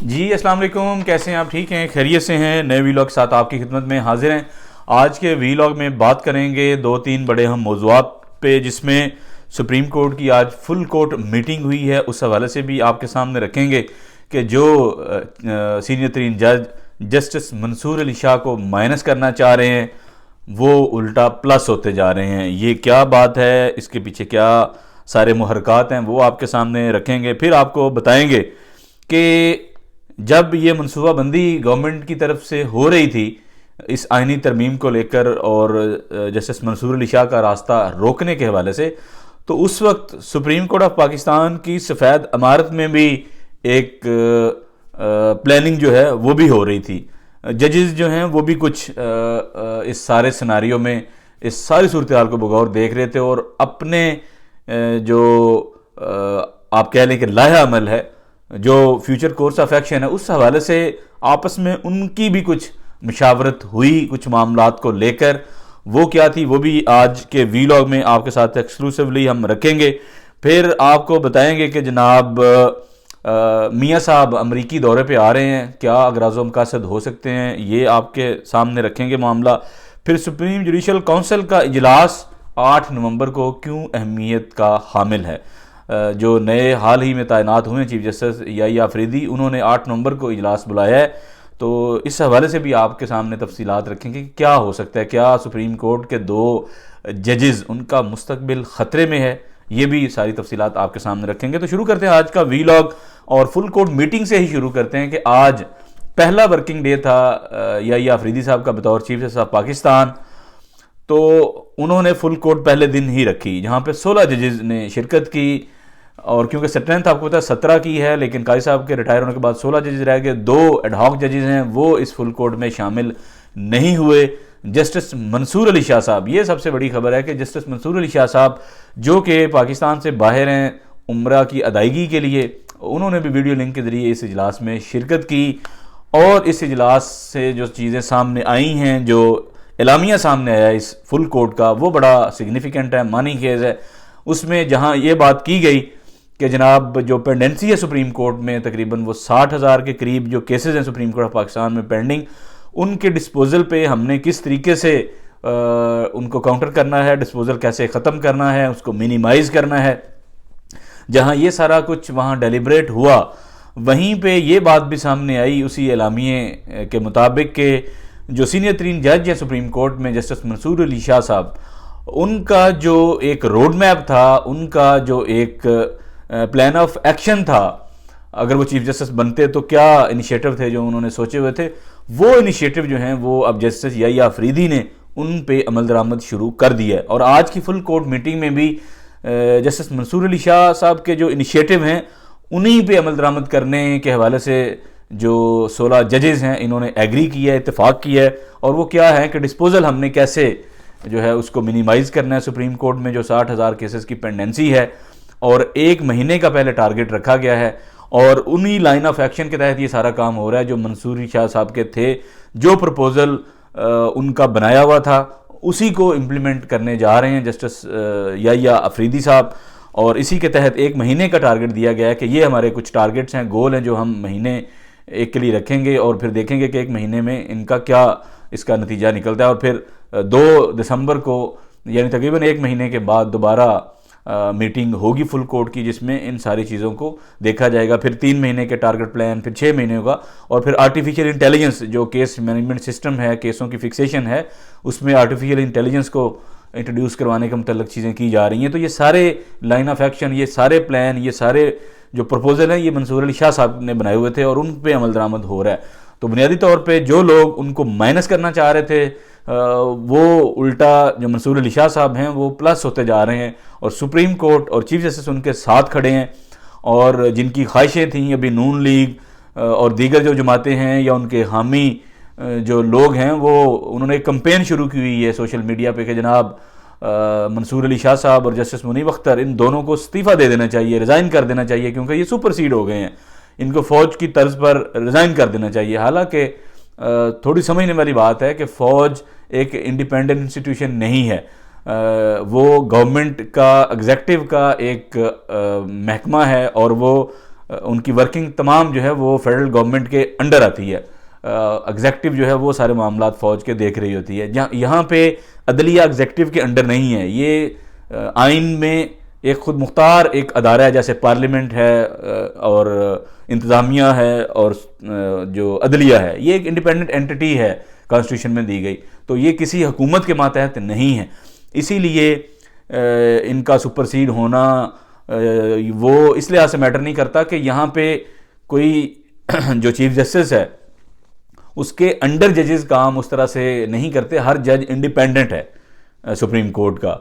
جی السلام علیکم، کیسے ہیں آپ؟ ٹھیک ہیں، خیریت سے ہیں؟ نئے ویلاگ کے ساتھ آپ کی خدمت میں حاضر ہیں۔ آج کے ویلاگ میں بات کریں گے دو تین بڑے اہم موضوعات پہ، جس میں سپریم کورٹ کی آج فل کورٹ میٹنگ ہوئی ہے، اس حوالے سے بھی آپ کے سامنے رکھیں گے کہ جو سینئر ترین جج جسٹس منصور علی شاہ کو مائنس کرنا چاہ رہے ہیں وہ الٹا پلس ہوتے جا رہے ہیں۔ یہ کیا بات ہے، اس کے پیچھے کیا سارے محرکات ہیں، وہ آپ کے سامنے رکھیں گے۔ پھر آپ کو بتائیں گے کہ جب یہ منصوبہ بندی گورنمنٹ کی طرف سے ہو رہی تھی اس آئینی ترمیم کو لے کر اور جسٹس منصور علی شاہ کا راستہ روکنے کے حوالے سے، تو اس وقت سپریم کورٹ آف پاکستان کی سفید عمارت میں بھی ایک پلاننگ جو ہے وہ بھی ہو رہی تھی۔ ججز جو ہیں وہ بھی کچھ اس سارے سناریو میں اس ساری صورتحال کو بغور دیکھ رہے تھے، اور اپنے جو آپ کہہ لیں کہ لائحہ عمل ہے، جو فیوچر کورس آف ایکشن ہے، اس حوالے سے آپس میں ان کی بھی کچھ مشاورت ہوئی کچھ معاملات کو لے کر۔ وہ کیا تھی وہ بھی آج کے ویلاگ میں آپ کے ساتھ ایکسکلوسیولی ہم رکھیں گے۔ پھر آپ کو بتائیں گے کہ جناب میاں صاحب امریکی دورے پہ آ رہے ہیں، کیا اغراض و مقاصد ہو سکتے ہیں، یہ آپ کے سامنے رکھیں گے معاملہ۔ پھر سپریم جوڈیشل کونسل کا اجلاس 8 نومبر کو کیوں اہمیت کا حامل ہے۔ جو نئے حال ہی میں تعینات ہوئے ہیں چیف جسٹس یحییٰ آفریدی، انہوں نے 8 نومبر کو اجلاس بلایا ہے، تو اس حوالے سے بھی آپ کے سامنے تفصیلات رکھیں گے کہ کیا ہو سکتا ہے، کیا سپریم کورٹ کے 2 ججز ان کا مستقبل خطرے میں ہے، یہ بھی ساری تفصیلات آپ کے سامنے رکھیں گے۔ تو شروع کرتے ہیں آج کا ویلاگ، اور فل کورٹ میٹنگ سے ہی شروع کرتے ہیں کہ آج پہلا ورکنگ ڈے تھا یحییٰ آفریدی صاحب کا بطور چیف جسٹس آف پاکستان، تو انہوں نے فل کورٹ پہلے دن ہی رکھی جہاں پہ 16 ججز نے شرکت کی، اور کیونکہ اسٹرینتھ آپ کو پتا ہے 17 کی ہے، لیکن قاضی صاحب کے ریٹائر ہونے کے بعد 16 ججز رہ گئے۔ 2 ایڈ ہاک ججز ہیں وہ اس فل کورٹ میں شامل نہیں ہوئے۔ جسٹس منصور علی شاہ صاحب، یہ سب سے بڑی خبر ہے کہ جسٹس منصور علی شاہ صاحب جو کہ پاکستان سے باہر ہیں عمرہ کی ادائیگی کے لیے، انہوں نے بھی ویڈیو لنک کے ذریعے اس اجلاس میں شرکت کی، اور اس اجلاس سے جو چیزیں سامنے آئی ہیں، جو اعلامیہ سامنے آیا اس فل کورٹ کا، وہ بڑا سگنیفیکنٹ ہے، معنی خیز ہے۔ اس میں جہاں یہ بات کی گئی کہ جناب جو پینڈنسی ہے سپریم کورٹ میں، تقریباً وہ 60,000 کے قریب جو کیسز ہیں سپریم کورٹ آف پاکستان میں پینڈنگ، ان کے ڈسپوزل پہ ہم نے کس طریقے سے ان کو کاؤنٹر کرنا ہے، ڈسپوزل کیسے ختم کرنا ہے، اس کو منیمائز کرنا ہے، جہاں یہ سارا کچھ وہاں ڈیلیبریٹ ہوا، وہیں پہ یہ بات بھی سامنے آئی اسی اعلامیے کے مطابق کہ جو سینئر ترین جج ہیں سپریم کورٹ میں جسٹس منصور علی شاہ صاحب، ان کا جو ایک روڈ میپ تھا، ان کا جو ایک پلان آف ایکشن تھا، اگر وہ چیف جسٹس بنتے تو کیا انیشیٹو تھے جو انہوں نے سوچے ہوئے تھے، وہ انیشیٹو جو ہیں وہ اب جسٹس یحییٰ آفریدی نے ان پہ عمل درآمد شروع کر دیا ہے۔ اور آج کی فل کورٹ میٹنگ میں بھی جسٹس منصور علی شاہ صاحب کے جو انیشیٹو ہیں انہیں پہ عمل درآمد کرنے کے حوالے سے جو 16 ججز ہیں انہوں نے ایگری کیا ہے، اتفاق کیا ہے، اور وہ کیا ہے کہ ڈسپوزل ہم نے کیسے جو ہے اس کو منیمائز کرنا ہے۔ سپریم کورٹ میں جو 60,000 کیسز کی پینڈنسی ہے اور 1 مہینے کا پہلے ٹارگٹ رکھا گیا ہے، اور انہی لائن آف ایکشن کے تحت یہ سارا کام ہو رہا ہے جو منصور علی شاہ صاحب کے تھے، جو پرپوزل ان کا بنایا ہوا تھا اسی کو امپلیمنٹ کرنے جا رہے ہیں جسٹس یحییٰ آفریدی صاحب، اور اسی کے تحت 1 مہینے کا ٹارگٹ دیا گیا ہے کہ یہ ہمارے کچھ ٹارگٹس ہیں، گول ہیں جو ہم مہینے ایک کے لیے رکھیں گے، اور پھر دیکھیں گے کہ 1 مہینے میں ان کا کیا اس کا نتیجہ نکلتا ہے، اور پھر 2 دسمبر کو یعنی تقریباً 1 مہینے کے بعد دوبارہ میٹنگ ہوگی فل کورٹ کی، جس میں ان ساری چیزوں کو دیکھا جائے گا۔ پھر 3 مہینے کے ٹارگٹ پلان، پھر 6 مہینے ہوگا، اور پھر آرٹیفیشیل انٹیلیجنس جو کیس مینجمنٹ سسٹم ہے، کیسوں کی فکسیشن ہے، اس میں آرٹیفیشیل انٹیلیجنس کو انٹروڈیوس کروانے کے متعلق چیزیں کی جا رہی ہیں۔ تو یہ سارے لائن آف ایکشن، یہ سارے پلان، یہ سارے جو پرپوزل ہیں، یہ منصور علی شاہ صاحب نے بنائے ہوئے تھے، اور ان پہ عمل درآمد ہو رہا ہے۔ تو بنیادی طور پہ جو لوگ ان کو مائنس کرنا چاہ رہے تھے، وہ الٹا جو منصور علی شاہ صاحب ہیں وہ پلس ہوتے جا رہے ہیں، اور سپریم کورٹ اور چیف جسٹس ان کے ساتھ کھڑے ہیں، اور جن کی خواہشیں تھیں ابھی نون لیگ اور دیگر جو جماعتیں ہیں یا ان کے حامی جو لوگ ہیں، وہ انہوں نے ایک کمپین شروع کی ہوئی ہے سوشل میڈیا پہ کہ جناب منصور علی شاہ صاحب اور جسٹس منیب اختر، ان دونوں کو استعفیٰ دے دینا چاہیے، ریزائن کر دینا چاہیے، کیونکہ یہ سپر سیڈ ہو گئے ہیں، ان کو فوج کی طرز پر ریزائن کر دینا چاہیے۔ حالانکہ تھوڑی سمجھنے والی بات ہے کہ فوج ایک انڈیپینڈنٹ انسٹیٹیوشن نہیں ہے، وہ گورنمنٹ کا ایگزیکٹو کا ایک محکمہ ہے، اور وہ ان کی ورکنگ تمام جو ہے وہ فیڈرل گورنمنٹ کے انڈر آتی ہے. ایگزیکٹو جو ہے وہ سارے معاملات فوج کے دیکھ رہی ہوتی ہے. یہاں پہ عدلیہ ایگزیکٹو کے انڈر نہیں ہے. یہ آئین میں ایک خود مختار ایک ادارہ ہے, جیسے پارلیمنٹ ہے اور انتظامیہ ہے اور جو عدلیہ ہے, یہ ایک انڈیپینڈنٹ اینٹی ہے کانسٹیٹیوشن میں دی گئی. تو یہ کسی حکومت کے ماتحت نہیں ہے. اسی لیے ان کا سپرسیڈ ہونا وہ اس لحاظ سے میٹر نہیں کرتا کہ یہاں پہ کوئی جو چیف جسٹس ہے اس کے انڈر ججز کام اس طرح سے نہیں کرتے. ہر جج انڈیپینڈنٹ ہے سپریم کورٹ کا.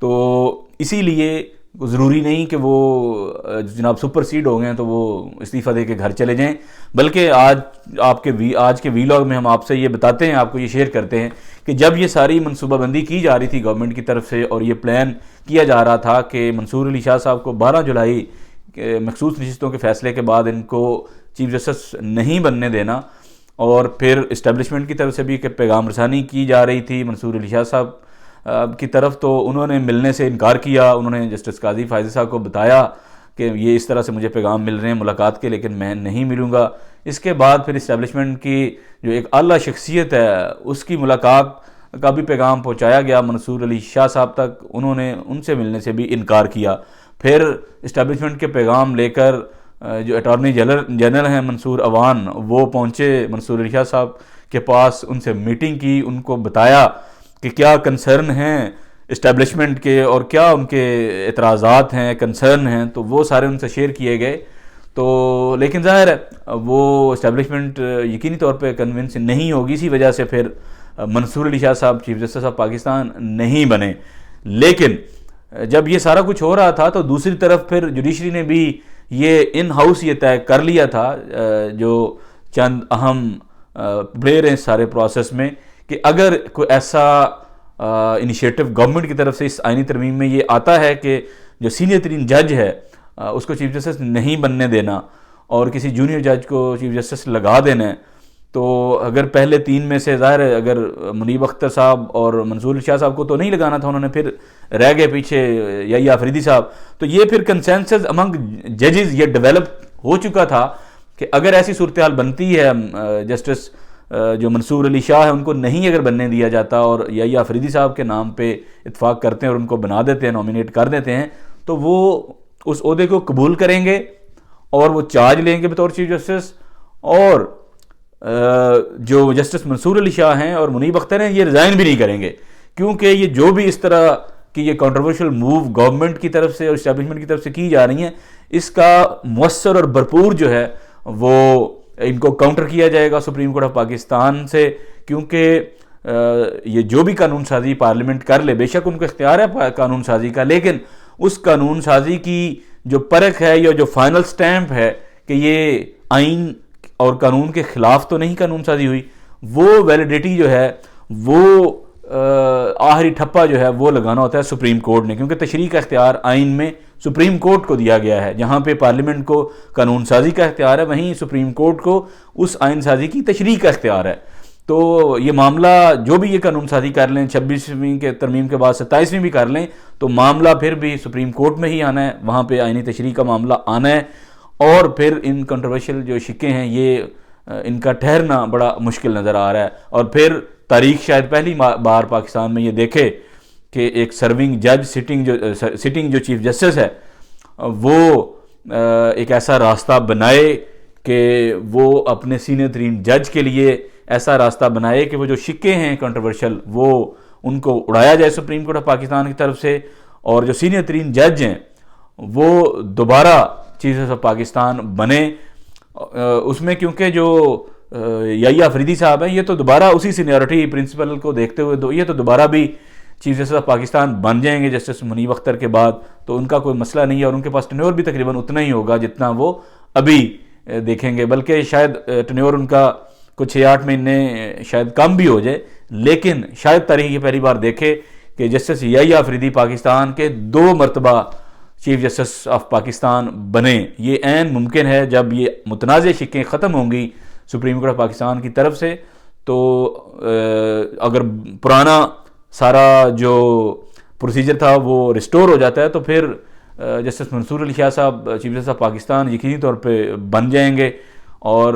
تو اسی لیے ضروری نہیں کہ وہ جناب سپر سیڈ ہو گئے تو وہ استعفیٰ دے کے گھر چلے جائیں, بلکہ آج کے وی لاگ میں ہم آپ سے یہ بتاتے ہیں, آپ کو یہ شیئر کرتے ہیں کہ جب یہ ساری منصوبہ بندی کی جا رہی تھی گورنمنٹ کی طرف سے اور یہ پلان کیا جا رہا تھا کہ منصور علی شاہ صاحب کو 12 جولائی مخصوص نشستوں کے فیصلے کے بعد ان کو چیف جسٹس نہیں بننے دینا, اور پھر اسٹیبلشمنٹ کی طرف سے بھی کہ پیغام رسانی کی جا رہی تھی منصور علی شاہ صاحب کی طرف, تو انہوں نے ملنے سے انکار کیا. انہوں نے جسٹس قاضی فائزی صاحب کو بتایا کہ یہ اس طرح سے مجھے پیغام مل رہے ہیں ملاقات کے, لیکن میں نہیں ملوں گا. اس کے بعد پھر اسٹیبلشمنٹ کی جو ایک اعلیٰ شخصیت ہے اس کی ملاقات کا بھی پیغام پہنچایا گیا منصور علی شاہ صاحب تک. انہوں نے ان سے ملنے سے بھی انکار کیا. پھر اسٹیبلشمنٹ کے پیغام لے کر جو اٹارنی جنرل ہیں منصور عوان, وہ پہنچے منصور علی شاہ صاحب کے پاس, ان سے میٹنگ کی, ان کو بتایا کہ کیا کنسرن ہیں اسٹیبلشمنٹ کے اور کیا ان کے اعتراضات ہیں, کنسرن ہیں, تو وہ سارے ان سے شیئر کیے گئے. تو لیکن ظاہر ہے وہ اسٹیبلشمنٹ یقینی طور پہ کنونس نہیں ہوگی, اسی وجہ سے پھر منصور علی شاہ صاحب چیف جسٹس آف پاکستان نہیں بنے. لیکن جب یہ سارا کچھ ہو رہا تھا تو دوسری طرف پھر جوڈیشری نے بھی یہ ان ہاؤس یہ طے کر لیا تھا, جو چند اہم پلیئر ہیں اس سارے پروسیس میں, کہ اگر کوئی ایسا انیشیٹو گورنمنٹ کی طرف سے اس آئینی ترمیم میں یہ آتا ہے کہ جو سینئر ترین جج ہے اس کو چیف جسٹس نہیں بننے دینا اور کسی جونیئر جج کو چیف جسٹس لگا دینا ہے, تو اگر پہلے 3 میں سے ظاہر ہے اگر منیب اختر صاحب اور منصور علی شاہ صاحب کو تو نہیں لگانا تھا, انہوں نے پھر رہ گئے پیچھے یحییٰ آفریدی صاحب, تو یہ پھر کنسنسس امنگ ججز یہ ڈیولپ ہو چکا تھا کہ اگر ایسی صورتحال بنتی ہے جسٹس جو منصور علی شاہ ہے ان کو نہیں اگر بننے دیا جاتا اور یحییٰ آفریدی صاحب کے نام پہ اتفاق کرتے ہیں اور ان کو بنا دیتے ہیں, نامینیٹ کر دیتے ہیں, تو وہ اس عہدے کو قبول کریں گے اور وہ چارج لیں گے بطور چیف جسٹس. اور جو جسٹس منصور علی شاہ ہیں اور منیب اختر ہیں یہ ریزائن بھی نہیں کریں گے, کیونکہ یہ جو بھی اس طرح کی یہ کنٹروورشل موو گورنمنٹ کی طرف سے اور اسٹیبلشمنٹ کی طرف سے کی جا رہی ہیں, اس کا مؤثر اور بھرپور جو ہے وہ ان کو کاؤنٹر کیا جائے گا سپریم کورٹ آف پاکستان سے. کیونکہ یہ جو بھی قانون سازی پارلیمنٹ کر لے, بے شک ان کو اختیار ہے قانون سازی کا, لیکن اس قانون سازی کی جو پرکھ ہے یا جو فائنل سٹیمپ ہے کہ یہ آئین اور قانون کے خلاف تو نہیں قانون سازی ہوئی, وہ ویلیڈیٹی جو ہے وہ آخری ٹھپا جو ہے وہ لگانا ہوتا ہے سپریم کورٹ نے, کیونکہ تشریح کا اختیار آئین میں سپریم کورٹ کو دیا گیا ہے. جہاں پہ پارلیمنٹ کو قانون سازی کا اختیار ہے, وہیں سپریم کورٹ کو اس آئین سازی کی تشریح کا اختیار ہے. تو یہ معاملہ جو بھی یہ قانون سازی کر لیں 26ویں کے ترمیم کے بعد 27ویں بھی کر لیں, تو معاملہ پھر بھی سپریم کورٹ میں ہی آنا ہے, وہاں پہ آئینی تشریح کا معاملہ آنا ہے, اور پھر ان کنٹروورشل جو شکیں ہیں یہ ان کا ٹھہرنا بڑا مشکل نظر آ رہا ہے. اور پھر تاریخ شاید پہلی بار پاکستان میں یہ دیکھے کہ ایک سرونگ جج سٹنگ جو چیف جسٹس ہے وہ ایک ایسا راستہ بنائے کہ وہ اپنے سینئر ترین جج کے لیے ایسا راستہ بنائے کہ وہ جو شکیں ہیں کنٹروورشل وہ ان کو اڑایا جائے سپریم کورٹ آف پاکستان کی طرف سے, اور جو سینئر ترین جج ہیں وہ دوبارہ چیف جسٹس آف پاکستان بنے. اس میں کیونکہ جو یحییٰ آفریدی صاحب ہیں یہ تو دوبارہ اسی سینیورٹی پرنسپل کو دیکھتے ہوئے یہ تو دوبارہ بھی چیف جسٹس آف پاکستان بن جائیں گے جسٹس منیب اختر کے بعد, تو ان کا کوئی مسئلہ نہیں ہے, اور ان کے پاس ٹینیور بھی تقریباً اتنا ہی ہوگا جتنا وہ ابھی دیکھیں گے, بلکہ شاید ٹینیور ان کا کچھ 6-8 مہینے شاید کم بھی ہو جائے, لیکن شاید تاریخ کی پہلی بار دیکھے کہ جسٹس یحییٰ آفریدی پاکستان کے 2 مرتبہ چیف جسٹس آف پاکستان بنے. یہ عین ممکن ہے جب یہ متنازع شکیں ختم ہوں گی سپریم کورٹ آف پاکستان کی طرف سے. تو اگر پرانا سارا جو پروسیجر تھا وہ ریسٹور ہو جاتا ہے تو پھر جسٹس منصور علی شاہ صاحب چیف جسٹس آف پاکستان یقینی طور پہ بن جائیں گے، اور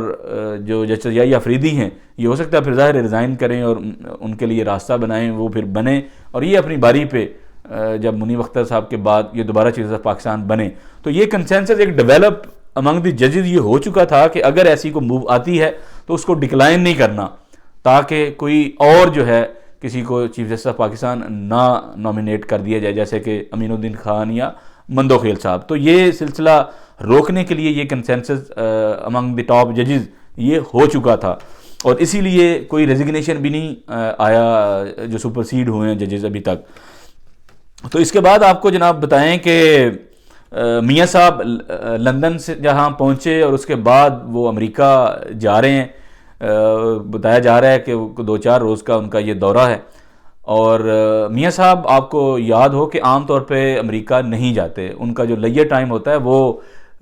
جو جسٹس یحییٰ آفریدی ہیں یہ ہو سکتا ہے پھر ظاہر ریزائن کریں اور ان کے لیے راستہ بنائیں، وہ پھر بنیں، اور یہ اپنی باری پہ جب منیب اختر صاحب کے بعد یہ دوبارہ چیف جسٹس آف پاکستان بنے، تو یہ کنسنسس ایک ڈیولپ امنگ دی ججز یہ ہو چکا تھا کہ اگر ایسی کو موو آتی ہے تو اس کو ڈکلائن نہیں کرنا، تاکہ کوئی اور جو ہے کسی کو چیف جسٹس آف پاکستان نہ نامینیٹ کر دیا جائے، جیسے کہ امین الدین خان یا مندوخیل صاحب۔ تو یہ سلسلہ روکنے کے لیے یہ کنسنسس امنگ دی ٹاپ ججز یہ ہو چکا تھا، اور اسی لیے کوئی ریزگنیشن بھی نہیں آیا جو سپرسیڈ ہوئے ہیں ججز ابھی تک۔ تو اس کے بعد آپ کو جناب بتائیں کہ میاں صاحب لندن سے جہاں پہنچے اور اس کے بعد وہ امریکہ جا رہے ہیں، بتایا جا رہا ہے کہ 2-4 روز کا ان کا یہ دورہ ہے، اور میاں صاحب آپ کو یاد ہو کہ عام طور پہ امریکہ نہیں جاتے، ان کا جو لیجر ٹائم ہوتا ہے وہ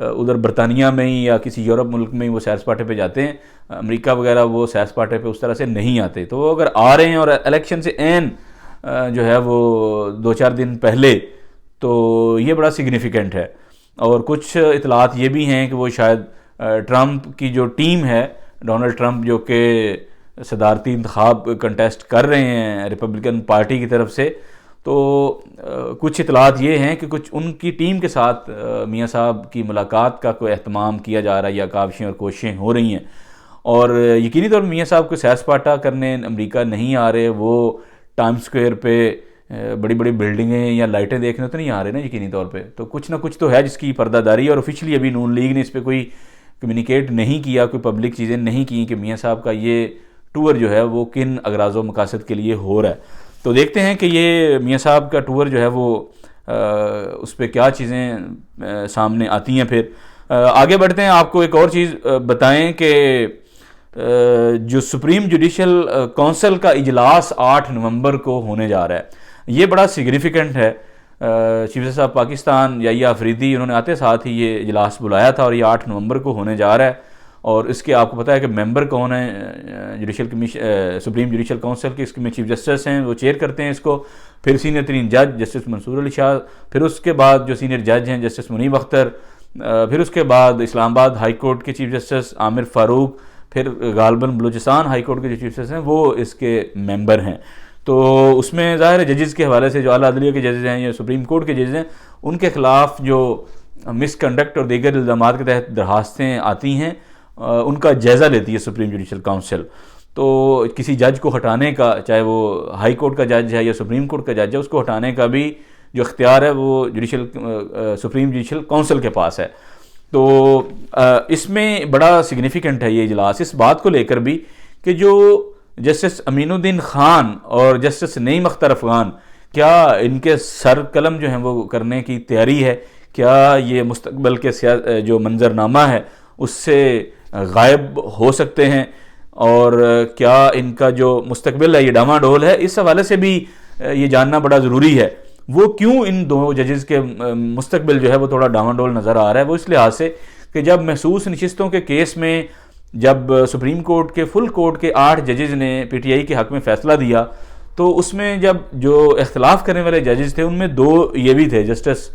ادھر برطانیہ میں ہی یا کسی یورپ ملک میں ہی وہ سیر سپاٹے پہ جاتے ہیں، امریکہ وغیرہ وہ سیر سپاٹے پہ اس طرح سے نہیں آتے۔ تو وہ اگر آ رہے ہیں اور الیکشن سے عین جو ہے وہ 2-4 دن پہلے، تو یہ بڑا سگنیفیکنٹ ہے، اور کچھ اطلاعات یہ بھی ہیں کہ وہ شاید ٹرمپ کی جو ٹیم ہے، ڈونلڈ ٹرمپ جو کہ صدارتی انتخاب کنٹیسٹ کر رہے ہیں ریپبلکن پارٹی کی طرف سے، تو کچھ اطلاعات یہ ہیں کہ کچھ ان کی ٹیم کے ساتھ میاں صاحب کی ملاقات کا کوئی اہتمام کیا جا رہا ہے یا کاوشیں اور کوششیں ہو رہی ہیں، اور یقینی طور پر میاں صاحب کو سیر سپاٹا کرنے امریکہ نہیں آ رہے، وہ ٹائم سکوئر پہ بڑی بڑی بلڈنگیں یا لائٹیں دیکھنے تو نہیں آ رہے نا یقینی طور پہ، تو کچھ نہ کچھ تو ہے جس کی پردہ داری، اور آفیشلی ابھی نون لیگ نے اس پہ کوئی کمیونیکیٹ نہیں کیا، کوئی پبلک چیزیں نہیں کی کہ میاں صاحب کا یہ ٹور جو ہے وہ کن اغراض و مقاصد کے لیے ہو رہا ہے۔ تو دیکھتے ہیں کہ یہ میاں صاحب کا ٹور جو ہے وہ اس پہ کیا چیزیں سامنے آتی ہیں۔ پھر آگے بڑھتے ہیں، آپ کو ایک اور چیز بتائیں کہ جو سپریم جوڈیشل کونسل کا اجلاس 8 نومبر کو ہونے جا رہا ہے، یہ بڑا سگنیفیکنٹ ہے۔ چیف جسٹس آف پاکستان یحییٰ آفریدی انہوں نے آتے ساتھ ہی یہ اجلاس بلایا تھا، اور یہ 8 نومبر کو ہونے جا رہا ہے، اور اس کے آپ کو پتہ ہے کہ ممبر کون ہیں، judicial commission supreme judicial council کے اس میں چیف جسٹس ہیں، وہ چیئر کرتے ہیں اس کو، پھر سینئر ترین جج جسٹس منصور علی شاہ، پھر اس کے بعد جو سینئر جج ہیں جسٹس منیب اختر، پھر اس کے بعد اسلام آباد ہائی کورٹ کے چیف جسٹس عامر فاروق، پھر غالباً بلوچستان ہائی کورٹ کے جو چیف جسٹس ہیں وہ اس کے ممبر ہیں۔ تو اس میں ظاہر ہے ججز کے حوالے سے جو اعلیٰ عدلیہ کے ججز ہیں یا سپریم کورٹ کے ججز ہیں، ان کے خلاف جو مس کنڈکٹ اور دیگر الزامات کے تحت درخواستیں آتی ہیں ان کا جائزہ لیتی ہے سپریم جوڈیشل کونسل۔ تو کسی جج کو ہٹانے کا، چاہے وہ ہائی کورٹ کا جج ہے یا سپریم کورٹ کا جج ہے، اس کو ہٹانے کا بھی جو اختیار ہے وہ سپریم جوڈیشل کونسل کے پاس ہے۔ تو اس میں بڑا سگنیفیکنٹ ہے یہ اجلاس اس بات کو لے کر بھی کہ جو جسٹس امین الدین خان اور جسٹس نعیم اختر افغان، کیا ان کے سر قلم جو ہیں وہ کرنے کی تیاری ہے، کیا یہ مستقبل کے جو منظرنامہ ہے اس سے غائب ہو سکتے ہیں، اور کیا ان کا جو مستقبل ہے یہ ڈاما ڈول ہے، اس حوالے سے بھی یہ جاننا بڑا ضروری ہے۔ وہ کیوں ان دو ججز کے مستقبل جو ہے وہ تھوڑا ڈاما ڈول نظر آ رہا ہے، وہ اس لحاظ سے کہ جب محسوس نشستوں کے کیس میں جب سپریم کورٹ کے فل کورٹ کے 8 ججز نے پی ٹی آئی کے حق میں فیصلہ دیا، تو اس میں جب جو اختلاف کرنے والے ججز تھے ان میں 2 یہ بھی تھے، جسٹس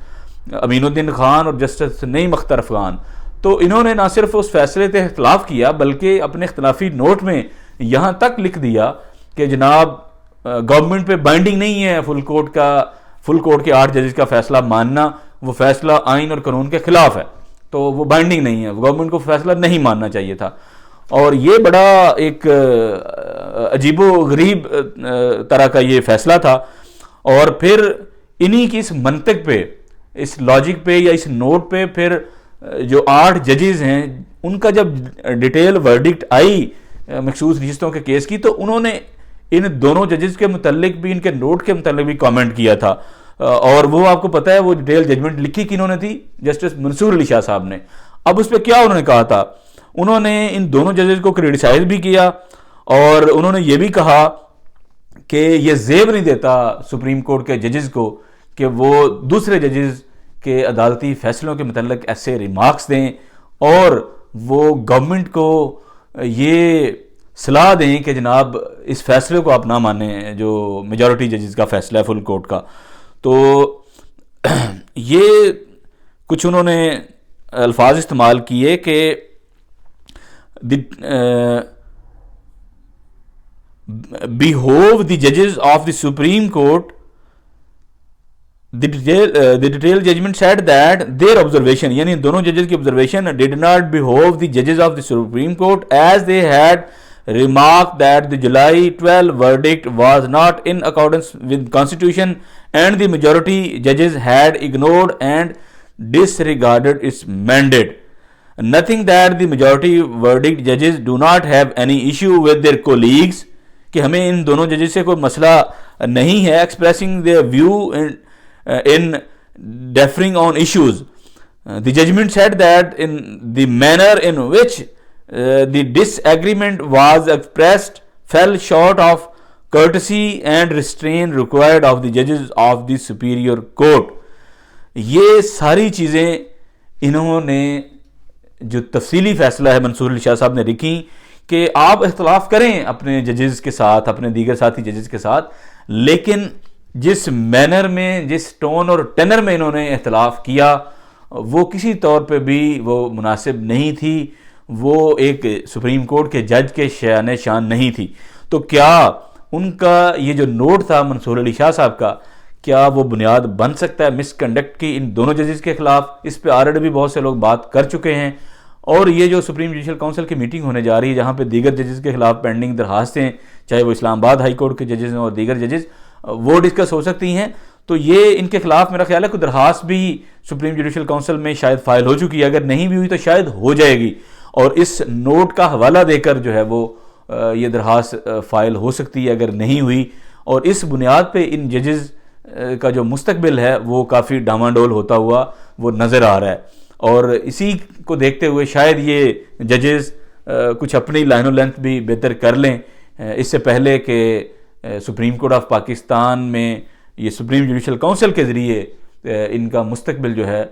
امین الدین خان اور جسٹس نعیم اختر افغان۔ تو انہوں نے نہ صرف اس فیصلے سے اختلاف کیا بلکہ اپنے اختلافی نوٹ میں یہاں تک لکھ دیا کہ جناب گورنمنٹ پہ بائنڈنگ نہیں ہے فل کورٹ کے 8 ججز کا فیصلہ ماننا، وہ فیصلہ آئین اور قانون کے خلاف ہے، تو وہ بائنڈنگ نہیں ہے، گورنمنٹ کو فیصلہ نہیں ماننا چاہیے تھا۔ اور یہ بڑا ایک عجیب و غریب طرح کا یہ فیصلہ تھا، اور پھر انہی کی اس منطق پہ، اس لاجک پہ یا اس نوٹ پہ پھر جو 8 ججز ہیں ان کا جب ڈیٹیل ورڈکٹ آئی مخصوص نشستوں کے کیس کی، تو انہوں نے ان دونوں ججز کے متعلق بھی، ان کے نوٹ کے متعلق بھی کامنٹ کیا تھا، اور وہ آپ کو پتہ ہے وہ ڈیٹیل ججمنٹ لکھی کنہوں نے تھی، جسٹس منصور علی شاہ صاحب نے۔ اب اس پہ کیا انہوں نے کہا تھا، انہوں نے ان دونوں ججز کو کریٹیسائز بھی کیا، اور انہوں نے یہ بھی کہا کہ یہ زیب نہیں دیتا سپریم کورٹ کے ججز کو کہ وہ دوسرے ججز کے عدالتی فیصلوں کے متعلق ایسے ریمارکس دیں، اور وہ گورنمنٹ کو یہ صلاح دیں کہ جناب اس فیصلے کو آپ نہ مانیں جو میجورٹی ججز کا فیصلہ ہے فل کورٹ کا۔ تو یہ کچھ انہوں نے الفاظ استعمال کیے کہ behove the judges of the Supreme Court. The detailed judgment said that their observation, یعنی دونوں ججز کی observation, did not behove the judges of the Supreme Court as they had remarked that the July 12 verdict was not in accordance with Constitution and the majority judges had ignored and disregarded its mandate. Nothing that the majority verdict judges do not have any issue with their colleagues, کہ ہمیں ان دونوں ججز سے کوئی مسئلہ نہیں ہے, expressing their view in differing on issues. The judgment said that in the manner in which the disagreement was expressed fell short of courtesy and restraint required of the judges of the superior court. یہ ساری چیزیں انہوں نے جو تفصیلی فیصلہ ہے منصور علی شاہ صاحب نے لکھی کہ آپ اختلاف کریں اپنے ججز کے ساتھ, اپنے دیگر ساتھی ججز کے ساتھ, لیکن جس مینر میں, جس ٹون اور ٹینر میں انہوں نے اختلاف کیا وہ کسی طور پہ بھی وہ مناسب نہیں تھی, وہ ایک سپریم کورٹ کے جج کے شان شان نہیں تھی. تو کیا ان کا یہ جو نوٹ تھا منصور علی شاہ صاحب کا, کیا وہ بنیاد بن سکتا ہے مس کنڈکٹ کی ان دونوں ججز کے خلاف؟ اس پہ آلریڈی بھی بہت سے لوگ بات کر چکے ہیں, اور یہ جو سپریم جوڈیشل کونسل کی میٹنگ ہونے جا رہی ہے جہاں پہ دیگر ججز کے خلاف پینڈنگ درخواستیں, چاہے وہ اسلام آباد ہائی کورٹ کے ججز ہیں اور دیگر ججز, وہ ڈسکس ہو سکتی ہیں. تو یہ ان کے خلاف میرا خیال ہے کوئی درخواست بھی سپریم جوڈیشل کونسل میں شاید فائل ہو چکی ہے, اگر نہیں بھی ہوئی تو شاید ہو جائے گی, اور اس نوٹ کا حوالہ دے کر جو ہے وہ یہ درخواست فائل ہو سکتی ہے اگر نہیں ہوئی, اور اس بنیاد پہ ان ججز کا جو مستقبل ہے وہ کافی ڈاماڈول ہوتا ہوا وہ نظر آ رہا ہے. اور اسی کو دیکھتے ہوئے شاید یہ ججز کچھ اپنی لائن و لینتھ بھی بہتر کر لیں اس سے پہلے کہ سپریم کورٹ آف پاکستان میں یہ سپریم جوڈیشل کونسل کے ذریعے ان کا مستقبل جو ہے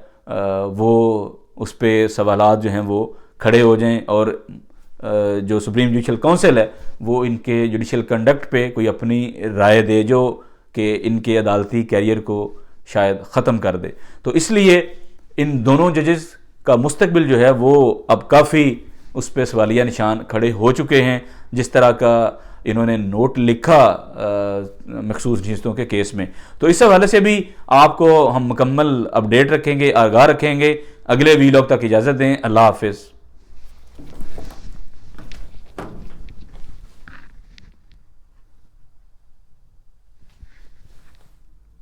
وہ اس پہ سوالات جو ہیں وہ کھڑے ہو جائیں, اور جو سپریم جوڈیشل کونسل ہے وہ ان کے جوڈیشل کنڈکٹ پہ کوئی اپنی رائے دے جو کہ ان کے عدالتی کیریئر کو شاید ختم کر دے. تو اس لیے ان دونوں ججز کا مستقبل جو ہے وہ اب کافی اس پہ سوالیہ نشان کھڑے ہو چکے ہیں, جس طرح کا انہوں نے نوٹ لکھا مخصوص نشستوں کے کیس میں. تو اس حوالے سے بھی آپ کو ہم مکمل اپڈیٹ رکھیں گے, آگاہ رکھیں گے. اگلے ویلاگ تک اجازت دیں, اللہ حافظ.